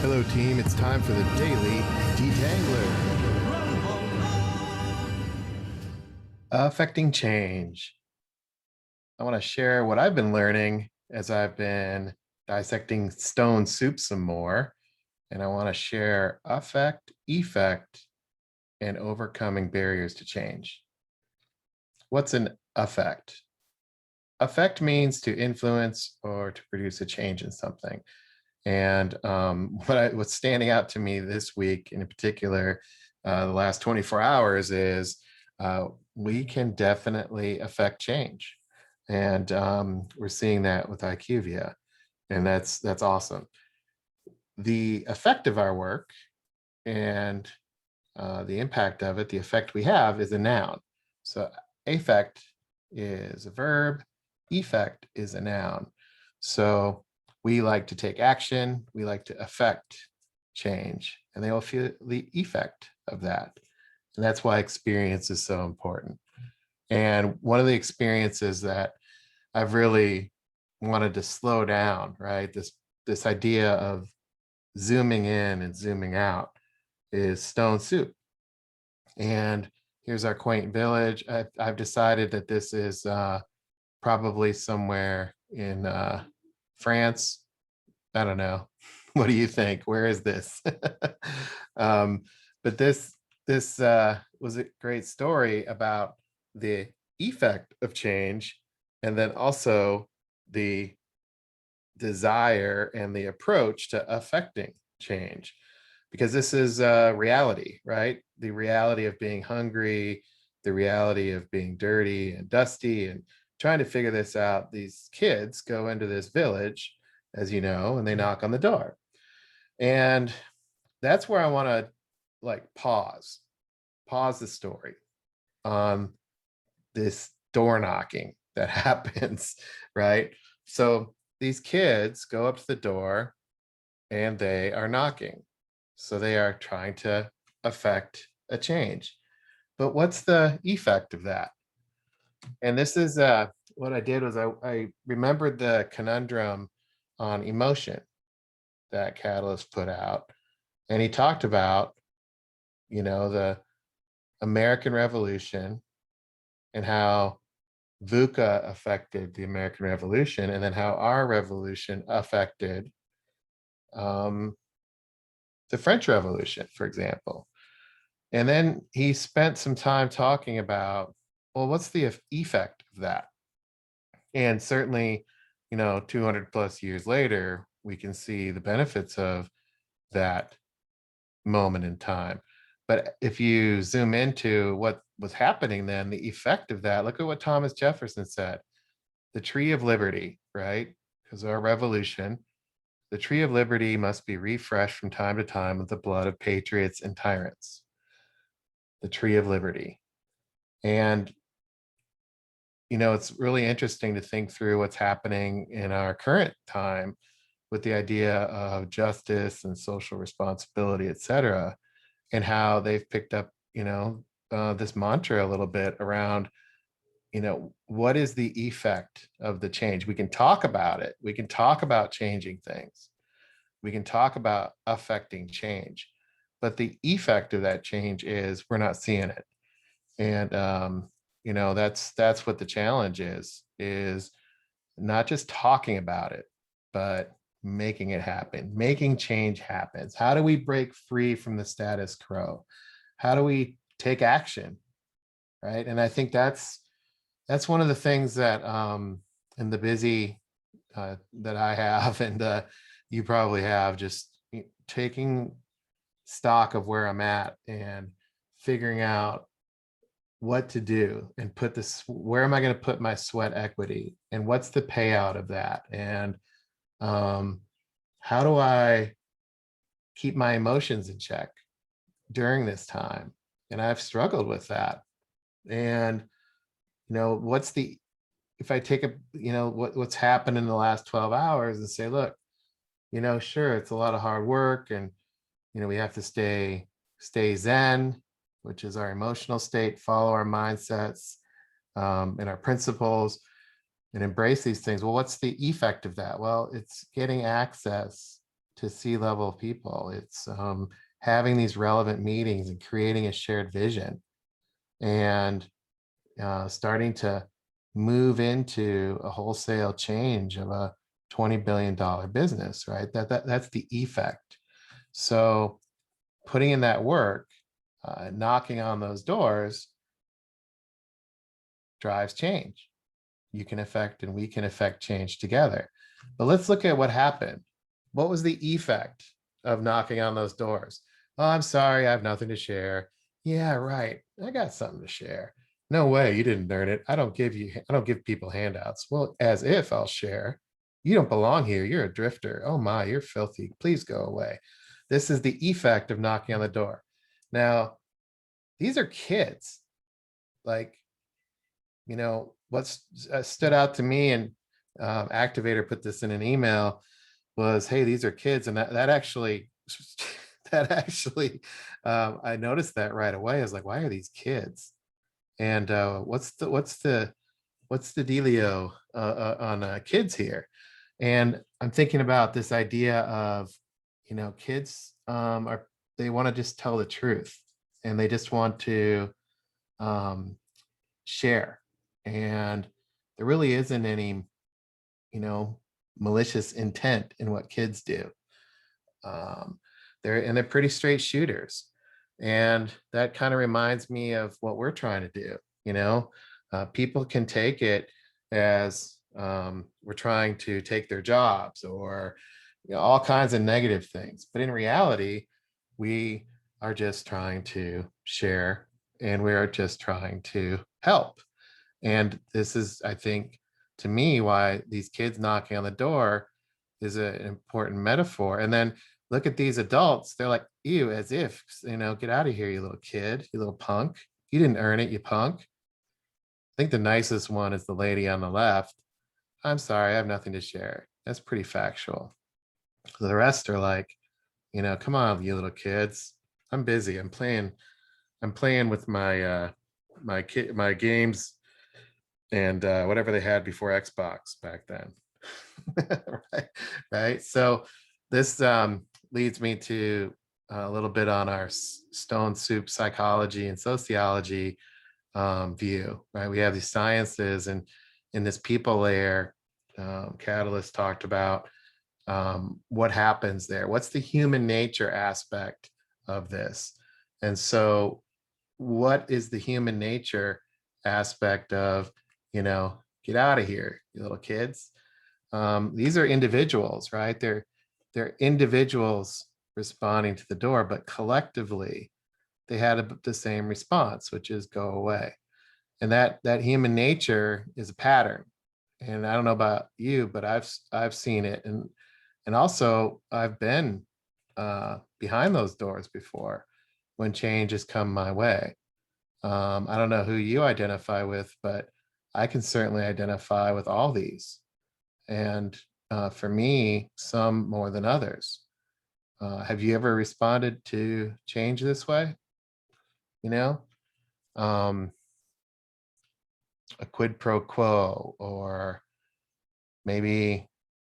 Hello, team. It's time for the Daily Detangler. Affecting change. I want to share what I've been learning as I've been dissecting stone soup some more. And I want to share affect, effect, and overcoming barriers to change. What's an affect? Affect means to influence or to produce a change in something. And what's standing out to me this week in particular, the last 24 hours is we can definitely affect change. And we're seeing that with IQVIA. And that's awesome. The effect of our work and the impact of it, the effect we have is a noun. So affect is a verb, effect is a noun. So we like to take action, we like to affect change, and they will feel the effect of that. And that's why experience is so important. And one of the experiences that I've really wanted to slow down, right? This idea of zooming in and zooming out is stone soup. And here's our quaint village. I've decided that this is probably somewhere in France. I don't know. What do you think? Where is this? But this was a great story about the effect of change, and then also the desire and the approach to affecting change, because this is reality, right? The reality of being hungry, the reality of being dirty and dusty and trying to figure this out. These kids go into this village, as you know, and they knock on the door. And that's where I want to like pause the story on this door knocking that happens, right? So these kids go up to the door and they are knocking. So they are trying to affect a change. But what's the effect of that? And this is what I did was I remembered the conundrum on emotion that Catalyst put out. And he talked about, the American Revolution and how VUCA affected the American Revolution, and then how our revolution affected the French Revolution, for example. And then he spent some time talking about, well, what's the effect of that? And certainly, 200 plus years later, we can see the benefits of that moment in time. But if you zoom into what was happening then, the effect of that, look at what Thomas Jefferson said, the tree of liberty, right? Because our revolution, the tree of liberty must be refreshed from time to time with the blood of patriots and tyrants. The tree of liberty. And, it's really interesting to think through what's happening in our current time with the idea of justice and social responsibility, et cetera, and how they've picked up, this mantra a little bit around, what is the effect of the change? We can talk about it. We can talk about changing things. We can talk about affecting change, but the effect of that change is we're not seeing it. And, that's what the challenge is not just talking about it, but making it happen, making change happens. How do we break free from the status quo? How do we take action? Right. And I think that's one of the things that in the busy that I have and you probably have, just taking stock of where I'm at and figuring out what to do and where am I going to put my sweat equity and what's the payout of that? And how do I keep my emotions in check during this time? And I've struggled with that. And, if I take what's happened in the last 12 hours and say, look, sure, it's a lot of hard work and, we have to stay Zen, which is our emotional state, follow our mindsets and our principles and embrace these things. Well, what's the effect of that? Well, it's getting access to C-level people. It's having these relevant meetings and creating a shared vision, and starting to move into a wholesale change of a $20 billion business, right? That's the effect. So putting in that work, knocking on those doors drives change. You can affect and we can affect change together. But let's look at what happened. What was the effect of knocking on those doors? Oh, I'm sorry, I have nothing to share. Yeah, right. I got something to share. No way, you didn't earn it. I don't give people handouts. Well, as if I'll share. You don't belong here. You're a drifter. Oh my, you're filthy. Please go away. This is the effect of knocking on the door. Now, these are kids. Like, what stood out to me, and Activator put this in an email, was, hey, these are kids. And that actually, that actually, I noticed that right away. I was like, why are these kids? And what's the dealio on kids here? And I'm thinking about this idea of, kids they want to just tell the truth, and they just want to um, share. And there really isn't any, malicious intent in what kids do. Um, they're pretty straight shooters. And that kind of reminds me of what we're trying to do. People can take it as we're trying to take their jobs, or all kinds of negative things. But in reality, we are just trying to share, and we are just trying to help. And this is, I think, to me, why these kids knocking on the door is an important metaphor. And then look at these adults. They're like, ew, as if, get out of here, you little kid, you little punk. You didn't earn it, you punk. I think the nicest one is the lady on the left. I'm sorry, I have nothing to share. That's pretty factual. The rest are like, come on, you little kids. I'm busy. I'm playing with my games and whatever they had before Xbox back then. right. So this leads me to a little bit on our stone soup psychology and sociology view. Right, we have these sciences, and in this people layer, Catalyst talked about what happens there. What's the human nature aspect of this? And so, what is the human nature aspect of, get out of here, you little kids? These are individuals, right? They're individuals responding to the door, but collectively they had the same response, which is go away. And that human nature is a pattern. And I don't know about you, but I've seen it, and also I've been behind those doors before when change has come my way. I don't know who you identify with, but I can certainly identify with all these. And for me, some more than others. Have you ever responded to change this way? You know, um, a quid pro quo, or maybe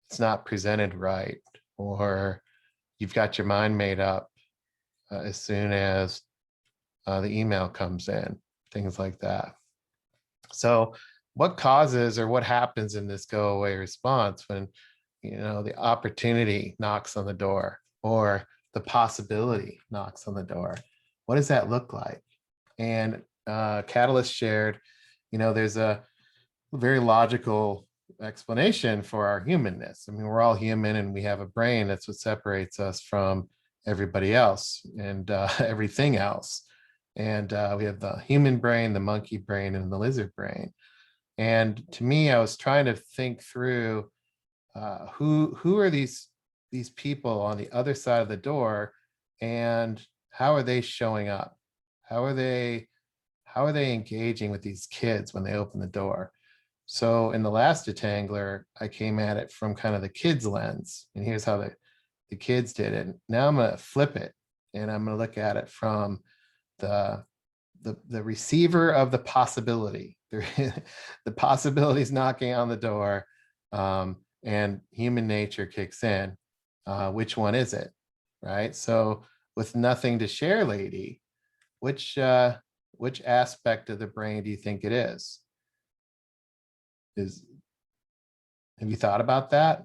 it's not presented right, or you've got your mind made up as soon as the email comes in, things like that. So what causes or what happens in this go away response when, the opportunity knocks on the door, or the possibility knocks on the door? What does that look like? And Catalyst shared, there's a very logical explanation for our humanness. I mean, we're all human and we have a brain. That's what separates us from everybody else and everything else. And we have the human brain, the monkey brain, and the lizard brain. And to me, I was trying to think through who are these people on the other side of the door, and how are they showing up? How are they engaging with these kids when they open the door? So in the last detangler, I came at it from kind of the kids lens, and here's how the kids did it. Now I'm going to flip it, and I'm going to look at it from the receiver of the possibility. The possibility is knocking on the door, and human nature kicks in. Which one is it? Right. So with nothing to share, lady, which aspect of the brain do you think it is? Is Have you thought about that?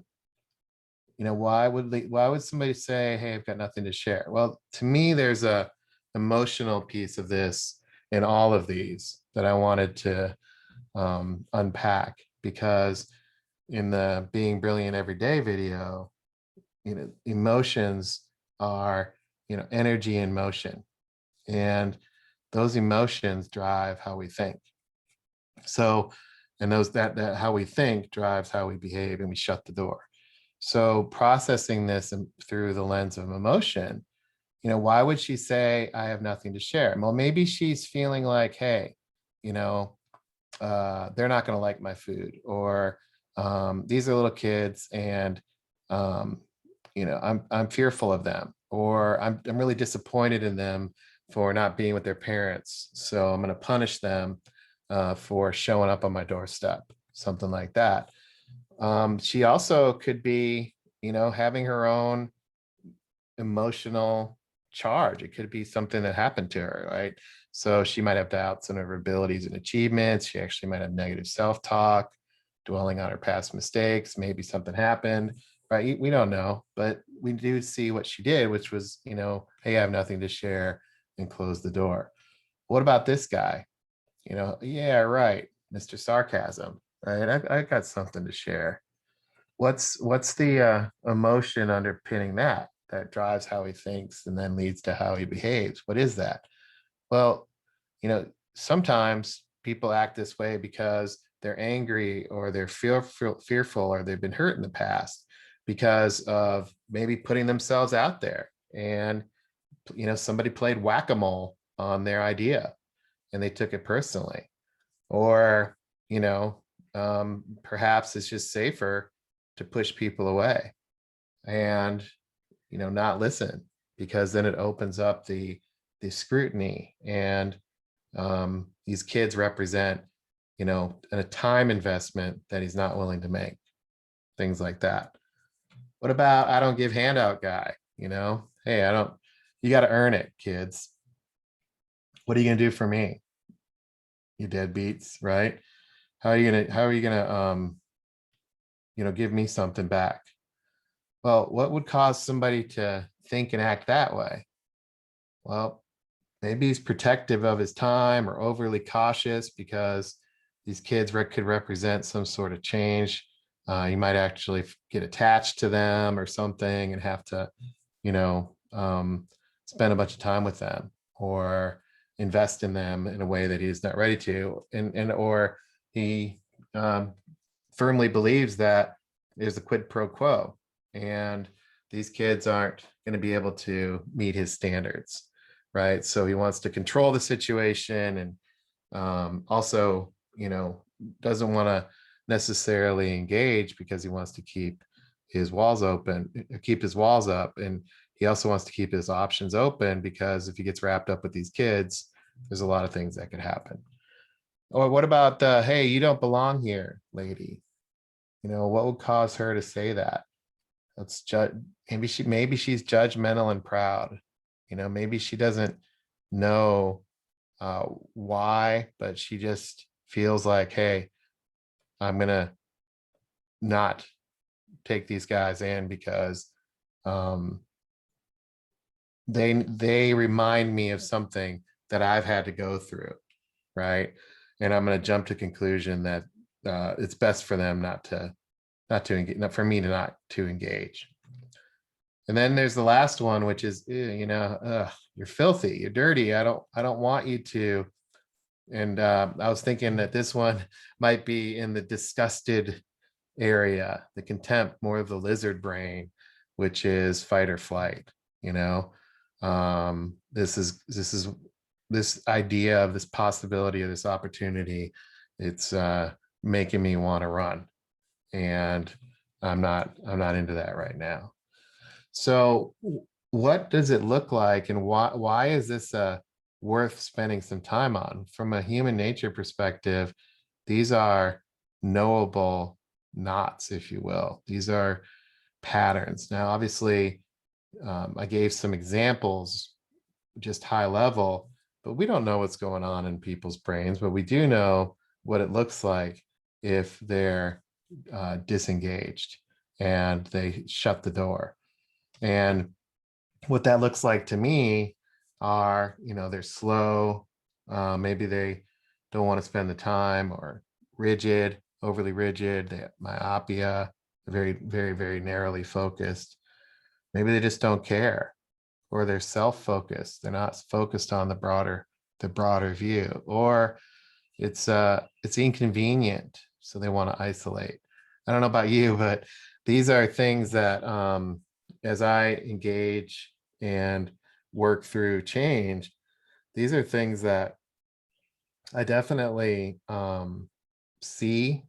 Why would somebody say, "Hey, I've got nothing to share"? Well, to me, there's a emotional piece of this in all of these that I wanted to unpack, because in the Being Brilliant Everyday video, emotions are, energy in motion, and those emotions drive how we think. So, and those that how we think drives how we behave, and we shut the door. So processing this through the lens of emotion, why would she say I have nothing to share? Well, maybe she's feeling like, hey, you know, they're not going to like my food, or these are little kids, and um, I'm fearful of them, or I'm really disappointed in them for not being with their parents, so I'm going to punish them for showing up on my doorstep, something like that. She also could be, having her own emotional charge. It could be something that happened to her, right? So she might have doubts on her abilities and achievements. She actually might have negative self-talk, dwelling on her past mistakes. Maybe something happened, right? We don't know, but we do see what she did, which was, hey, I have nothing to share, and close the door. What about this guy? Yeah, right, Mr. Sarcasm, right? I got something to share. What's the emotion underpinning that drives how he thinks and then leads to how he behaves? What is that? Well, sometimes people act this way because they're angry, or they're fearful, or they've been hurt in the past because of maybe putting themselves out there, and somebody played whack-a-mole on their idea and they took it personally. Or perhaps it's just safer to push people away and not listen, because then it opens up the scrutiny, and these kids represent a time investment that he's not willing to make, things like that. What about I don't give handout guy? Hey, I don't you got to earn it, kids. What are you going to do for me, you deadbeats, right? How are you gonna give me something back? Well, what would cause somebody to think and act that way? Well, maybe he's protective of his time, or overly cautious because these kids could represent some sort of change. You might actually get attached to them or something, and have to, you know, um, spend a bunch of time with them, or invest in them in a way that he's not ready to, or he um, firmly believes that there's a quid pro quo, and these kids aren't going to be able to meet his standards, right? So he wants to control the situation, and also, doesn't want to necessarily engage because he wants to keep his walls open, keep his walls up, and he also wants to keep his options open, because if he gets wrapped up with these kids, there's a lot of things that could happen. Or what about the hey, you don't belong here, lady? What would cause her to say that? Let's judge. Maybe she's judgmental and proud. Maybe she doesn't know why, but she just feels like, hey, I'm gonna not take these guys in because um, they remind me of something that I've had to go through, right? And I'm going to jump to conclusion that it's best for them not to engage, not for me to not to engage. And then there's the last one, which is, you're filthy, you're dirty. I don't want you to. And I was thinking that this one might be in the disgusted area, the contempt, more of the lizard brain, which is fight or flight. You know, this idea of this possibility of this opportunity. It's making me want to run, and I'm not into that right now. So what does it look like, and why is this worth spending some time on? From a human nature perspective, these are knowable knots, if you will. These are patterns. Now, obviously, I gave some examples, just high level, but we don't know what's going on in people's brains, but we do know what it looks like if they're disengaged and they shut the door. And what that looks like to me are, they're slow, maybe they don't want to spend the time, or rigid, overly rigid, they have myopia, very, very, very narrowly focused. Maybe they just don't care, or they're self-focused. They're not focused on the broader view, or it's inconvenient, so they want to isolate. I don't know about you, but these are things that as I engage and work through change, these are things that I definitely see.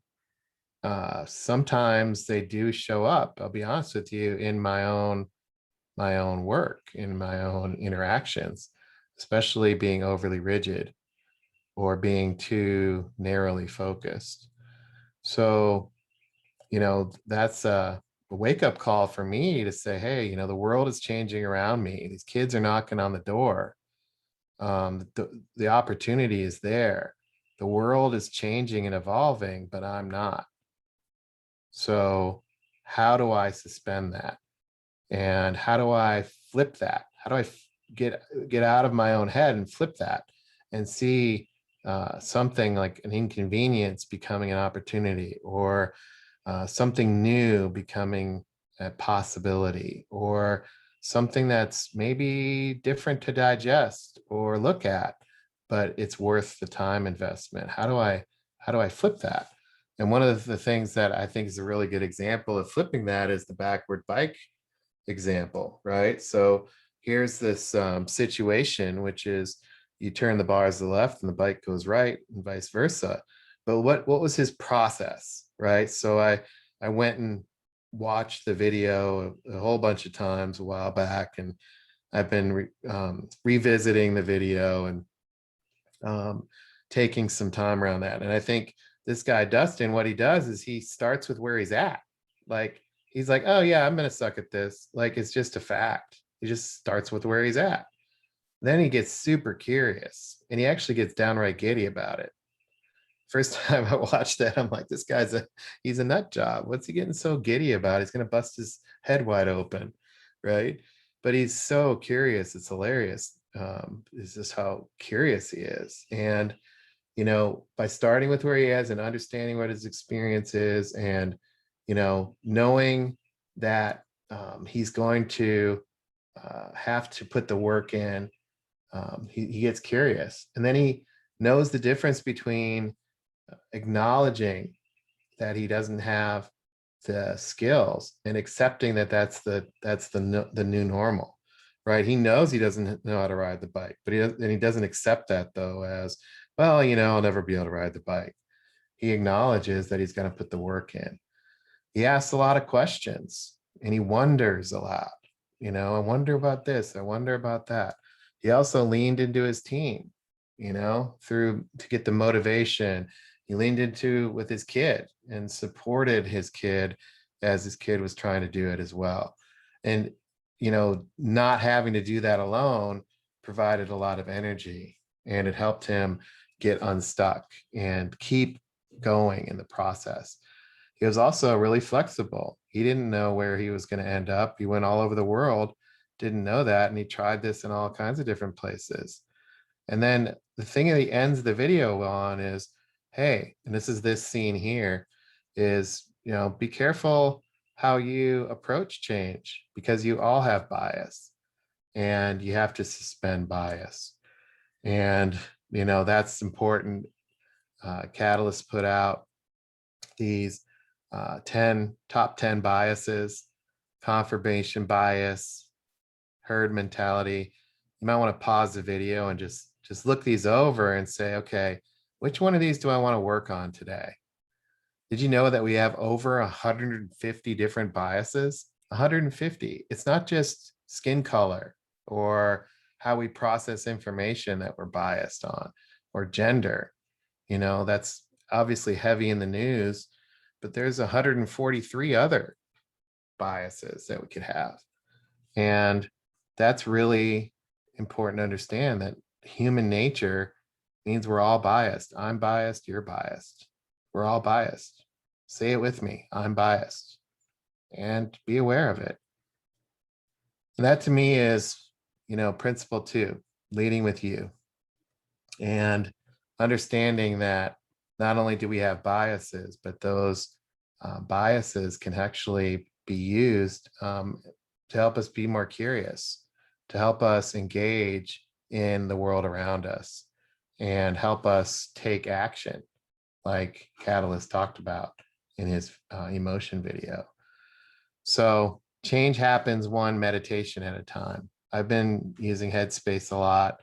Sometimes they do show up, I'll be honest with you, in my own work, in my own interactions, especially being overly rigid or being too narrowly focused. So, that's a wake up call for me to say, hey, the world is changing around me. These kids are knocking on the door. The opportunity is there. The world is changing and evolving, but I'm not. So, how do I suspend that? And how do I flip that? How do I get out of my own head and flip that and see something like an inconvenience becoming an opportunity, or something new becoming a possibility, or something that's maybe different to digest or look at, but it's worth the time investment. How do I flip that? And one of the things that I think is a really good example of flipping that is the backward bike example, right? So here's this situation, which is you turn the bars to the left and the bike goes right, and vice versa. But what was his process, right? So I went and watched the video a whole bunch of times a while back, and I've been revisiting the video and um, taking some time around that. And I think this guy Dustin, what he does is he starts with where he's at. Like, he's like, oh yeah, I'm gonna suck at this. Like, it's just a fact. He just starts with where he's at. Then he gets super curious, and he actually gets downright giddy about it. First time I watched that, I'm like, this he's a nut job. What's he getting so giddy about? He's gonna bust his head wide open, right? But he's so curious. It's hilarious. It's just how curious he is. And by starting with where he is and understanding what his experience is, and knowing that he's going to have to put the work in, he gets curious, and then he knows the difference between acknowledging that he doesn't have the skills and accepting that that's the new normal, right? He knows he doesn't know how to ride the bike, but he doesn't accept that, though, as, well, I'll never be able to ride the bike. He acknowledges that he's going to put the work in. He asks a lot of questions, and he wonders a lot. I wonder about this, I wonder about that. He also leaned into his team, through to get the motivation. He leaned into with his kid and supported his kid as his kid was trying to do it as well. And not having to do that alone provided a lot of energy, and it helped him get unstuck and keep going in the process. He was also really flexible. He didn't know where he was going to end up. He went all over the world, didn't know that, and he tried this in all kinds of different places. And then the thing that he ends the video on is, hey, and this scene here is, be careful how you approach change, because you all have bias, and you have to suspend bias. And, that's important. Catalyst put out these 10 top 10 biases: confirmation bias, herd mentality. You might want to pause the video and just look these over and say, okay, which one of these do I want to work on today? Did you know that we have over 150 different biases? 150. It's not just skin color or how we process information that we're biased on, or gender. That's obviously heavy in the news, but there's 143 other biases that we could have. And that's really important to understand, that human nature means we're all biased. I'm biased, you're biased. We're all biased. Say it with me. I'm biased. And be aware of it. And that to me is, principle two, leading with you. And understanding that not only do we have biases, but those biases can actually be used to help us be more curious, to help us engage in the world around us, and help us take action, like Catalyst talked about in his emotion video. So change happens one meditation at a time. I've been using Headspace a lot.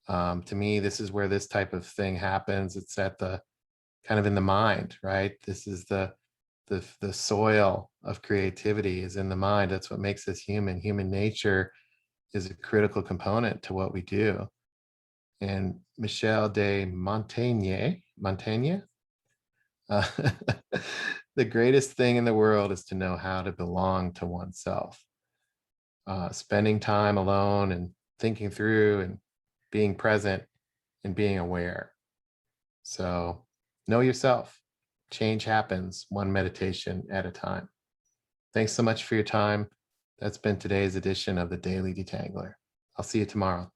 To me, this is where this type of thing happens. It's at the kind of in the mind, right? This is the soil of creativity is in the mind. That's what makes us human. Human nature is a critical component to what we do. And Michel de Montaigne, uh, the greatest thing in the world is to know how to belong to oneself. Spending time alone and thinking through and being present and being aware. So know yourself. Change happens one meditation at a time. Thanks so much for your time. That's been today's edition of the Daily Detangler. I'll see you tomorrow.